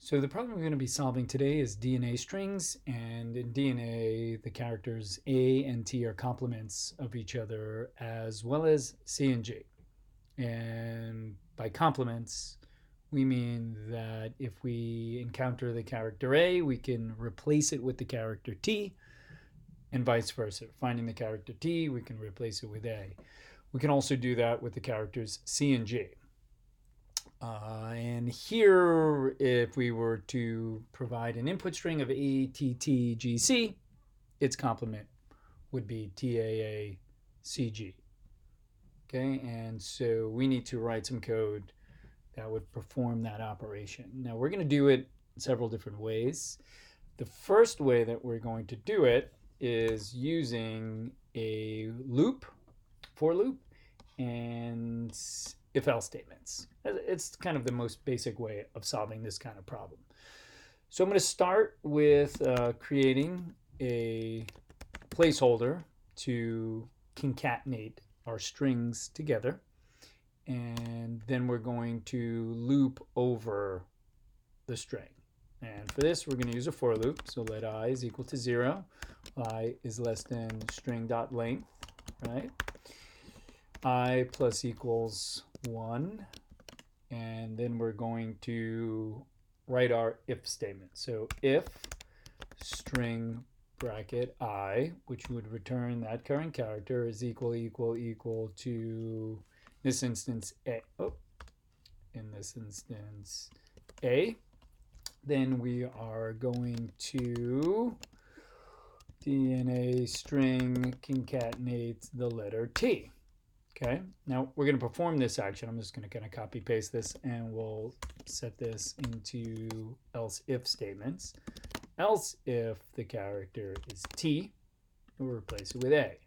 So the problem we're going to be solving today is DNA strings, and in DNA, the characters A and T are complements of each other, as well as C and G. And by complements, we mean that if we encounter the character A, we can replace it with the character T, and vice versa. Finding the character T, we can replace it with A. We can also do that with the characters C and G. And here, if we were to provide an input string of ATTGC, its complement would be TAACG. Okay, and so we need to write some code that would perform that operation. Now we're going to do it several different ways. The first way that we're going to do it is using a loop, for loop, and if-else statements. It's kind of the most basic way of solving this kind of problem. So I'm going to start with creating a placeholder to concatenate our strings together. And then we're going to loop over the string. And for this, we're going to use a for loop. So let I is equal to 0. I is less than string.length, right? I plus equals 1. And then we're going to write our if statement. So if string bracket I, which would return that current character, is equal to this instance A. Oh, in this instance A, then we are going to DNA string concatenate the letter T. Okay, now we're going to perform this action. I'm just going to kind of copy paste this, and we'll set this into else if statements. Else if the character is T, we'll replace it with A.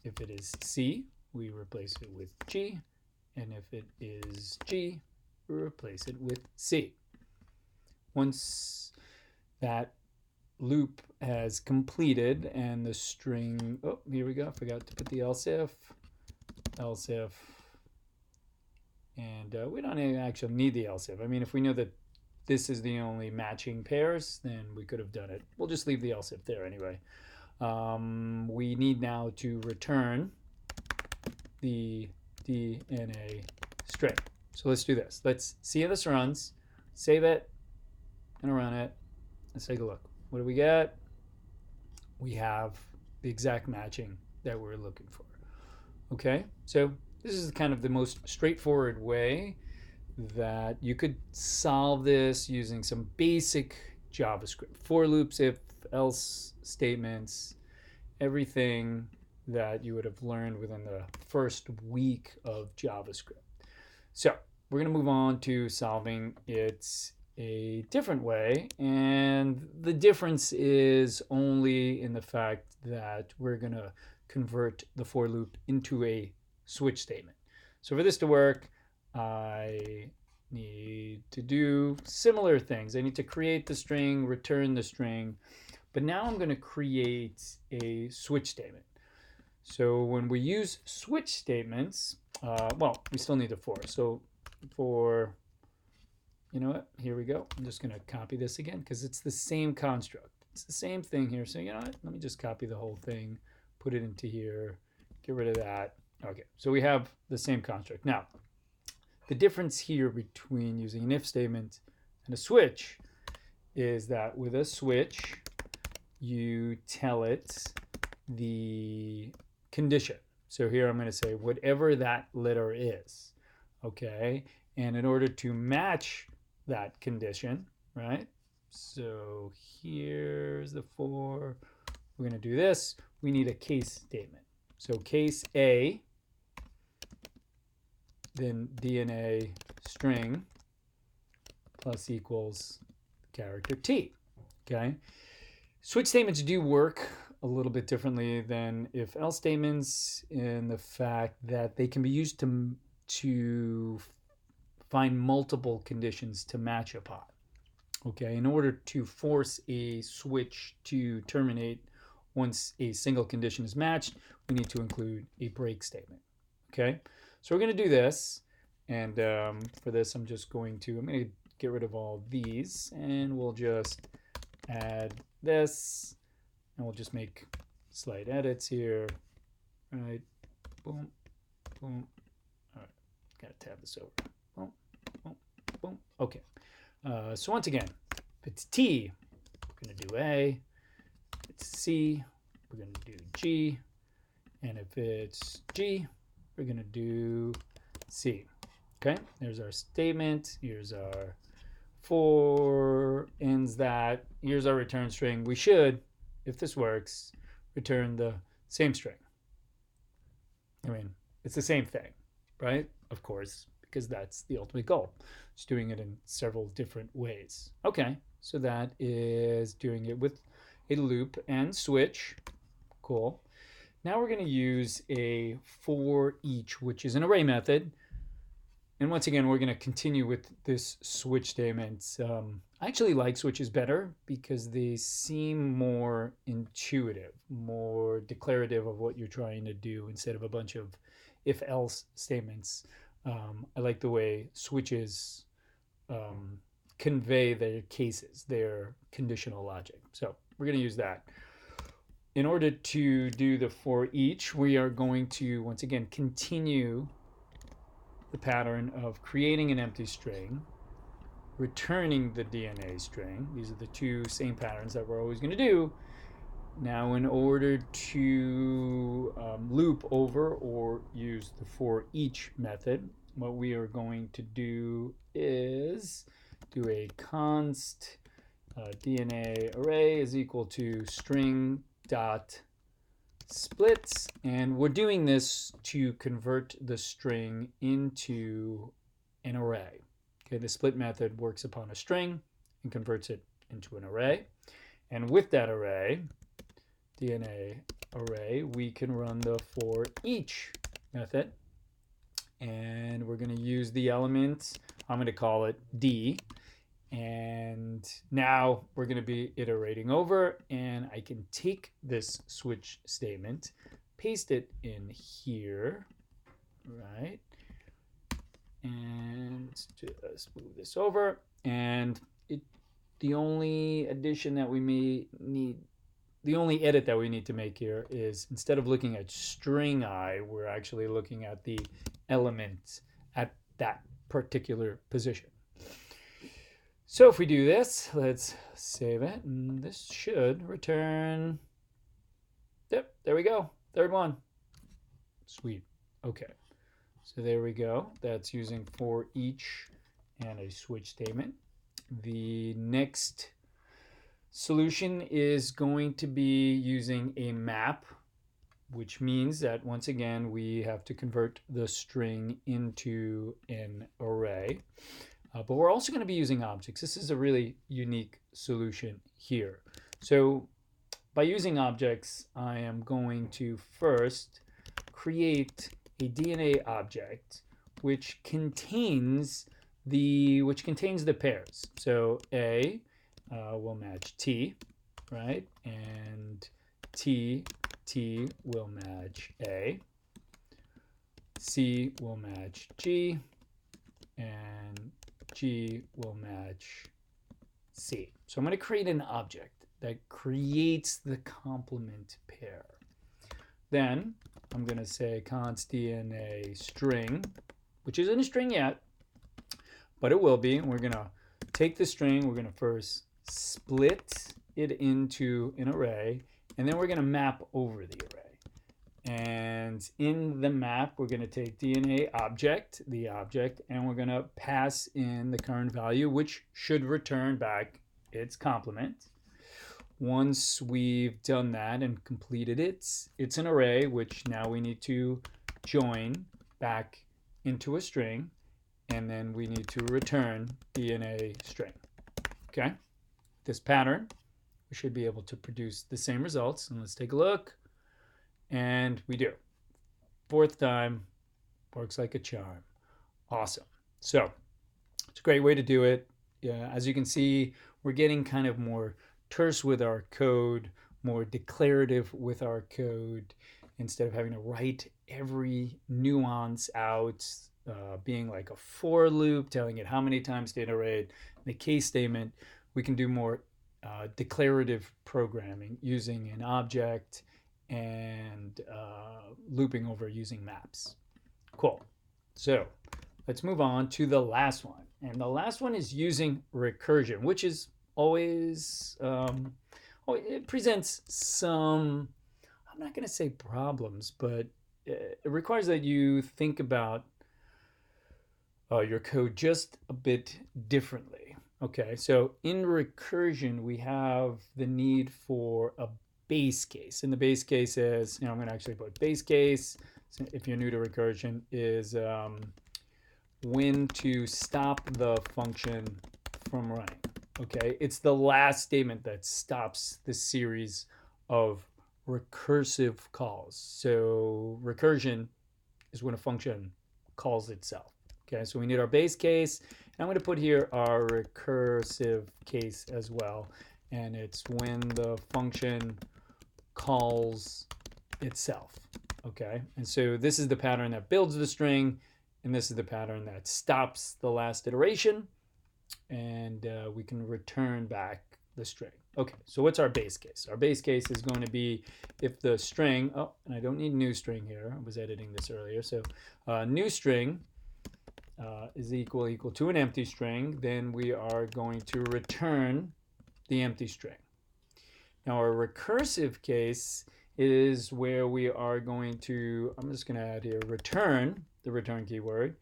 If it is C, we replace it with G. And if it is G, we replace it with C. Once that loop has completed and the string, oh, here we go, I forgot to put the else if, and we don't actually need the else if. I mean, if we know that this is the only matching pairs, then we could have done it. We'll just leave the else if there anyway. We need now to return the DNA string. So let's do this. Let's see how this runs, save it, and run it. Let's take a look. What do we get? We have the exact matching that we're looking for. Okay, so this is kind of the most straightforward way that you could solve this using some basic JavaScript. For loops, if, else statements, everything that you would have learned within the first week of JavaScript. So we're going to move on to solving it a different way. And the difference is only in the fact that we're going to convert the for loop into a switch statement. So for this to work, I need to do similar things. I need to create the string, return the string, but now I'm going to create a switch statement. So when we use switch statements, well, we still need a for. So for, you know what, here we go. I'm just going to copy this again because it's the same construct. It's the same thing here. So you know what, let me just copy the whole thing, put it into here, get rid of that. Okay, so we have the same construct. Now, the difference here between using an if statement and a switch is that with a switch, you tell it the condition. So here I'm going to say whatever that letter is, okay? And in order to match that condition, right? So here's the for. We're going to do this. We need a case statement. So case A, then DNA string plus equals character T, okay? Switch statements do work a little bit differently than if else statements in the fact that they can be used to find multiple conditions to match upon, okay? In order to force a switch to terminate once a single condition is matched, we need to include a break statement, okay? So we're going to do this, and for this I'm going to get rid of all these, and we'll just add this, and we'll just make slight edits here, right? Boom, boom. All right, gotta tab this over. Boom, boom, boom. Okay. So once again, if it's T, we're gonna do A. If it's C, we're gonna do G, and if it's G, we're gonna do C. Okay, there's our statement. Here's our for ends that. Here's our return string. We should, if this works, return the same string. I mean, it's the same thing, right? Of course, because that's the ultimate goal. Just doing it in several different ways. Okay, so that is doing it with a loop and switch. Cool. Now we're going to use a for each, which is an array method. And once again, we're going to continue with this switch statement. I actually like switches better because they seem more intuitive, more declarative of what you're trying to do instead of a bunch of if-else statements. I like the way switches convey their cases, their conditional logic. So we're going to use that. In order to do the for each, we are going to, once again, continue the pattern of creating an empty string, returning the DNA string. These are the two same patterns that we're always going to do. Now, in order to loop over or use the for each method, what we are going to do is do a const DNA array is equal to string dot splits, and we're doing this to convert the string into an array. Okay, the split method works upon a string and converts it into an array. And with that array, DNA array, we can run the for each method. And we're going to use the element, I'm going to call it D. And now we're going to be iterating over, and I can take this switch statement, paste it in here, right? And just move this over. And the only addition that we may need, the only edit that we need to make here is instead of looking at string I, we're actually looking at the element at that particular position. So if we do this, let's save it, and this should return, yep, there we go, third one. Sweet, okay. So there we go, that's using for each and a switch statement. The next solution is going to be using a map, which means that once again, we have to convert the string into an array. But we're also going to be using objects. This is a really unique solution here. So by using objects, I am going to first create a DNA object which contains the pairs. So A will match T, right? And T will match A. C will match G, and G will match C. So I'm going to create an object that creates the complement pair. Then I'm going to say const DNA string, which isn't a string yet, but it will be. And we're going to take the string, we're going to first split it into an array, and then we're going to map over the array. And in the map, we're going to take DNA object, the object, and we're going to pass in the current value, which should return back its complement. Once we've done that and completed it, it's an array, which now we need to join back into a string, and then we need to return DNA string. Okay? This pattern, we should be able to produce the same results. And let's take a look. And we do. Fourth time, works like a charm. Awesome. So it's a great way to do it. Yeah, as you can see, we're getting kind of more terse with our code, more declarative with our code, instead of having to write every nuance out being like a for loop, telling it how many times to iterate. The case statement, we can do more declarative programming using an object and looping over using maps. Cool. So let's move on to the last one. And the last one is using recursion, which is always, it presents some, I'm not going to say problems, but it requires that you think about your code just a bit differently. Okay, so in recursion, we have the need for a base case. And the base case is, I'm going to actually put base case, so if you're new to recursion, is when to stop the function from running. Okay, it's the last statement that stops the series of recursive calls. So recursion is when a function calls itself. Okay, so we need our base case. And I'm going to put here our recursive case as well. And it's when the function calls itself. Okay, and so this is the pattern that builds the string, and this is the pattern that stops the last iteration, and we can return back the string. Okay, so what's our base case? Our base case is going to be if the string, oh, and I don't need new string here. I was editing this earlier. So new string is equal to an empty string, then we are going to return the empty string. Now our recursive case is where we are going to, I'm just going to add here, return, the return keyword,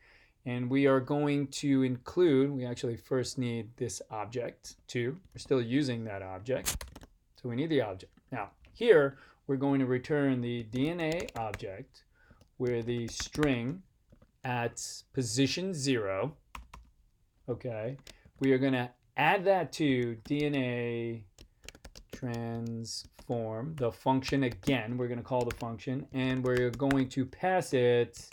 and we are going to include, we actually first need this object too. We're still using that object, so we need the object. Now here we're going to return the DNA object where the string at position 0, okay, we are going to add that to DNA transform, the function again, we're going to call the function, and we're going to pass it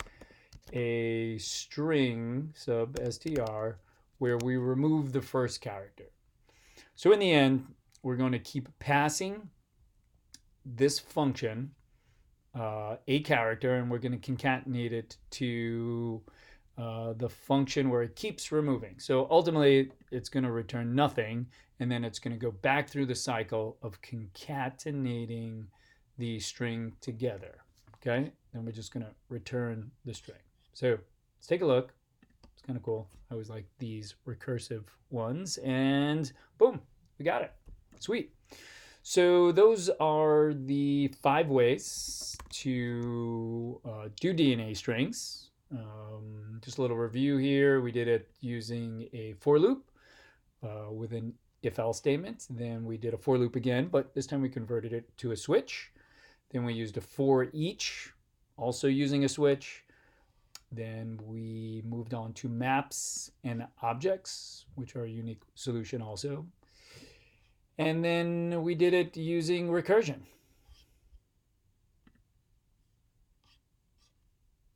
a string sub str where we remove the first character. So in the end, we're going to keep passing this function a character, and we're going to concatenate it to the function where it keeps removing. So ultimately, it's going to return nothing, and then it's going to go back through the cycle of concatenating the string together. Okay, then we're just going to return the string. So let's take a look. It's kind of cool. I always like these recursive ones, and boom, we got it. Sweet. So those are the 5 ways to do DNA strings. Just a little review here. We did it using a for loop with an if-else statement. Then we did a for loop again, but this time we converted it to a switch. Then we used a for each, also using a switch. Then we moved on to maps and objects, which are a unique solution also. And then we did it using recursion.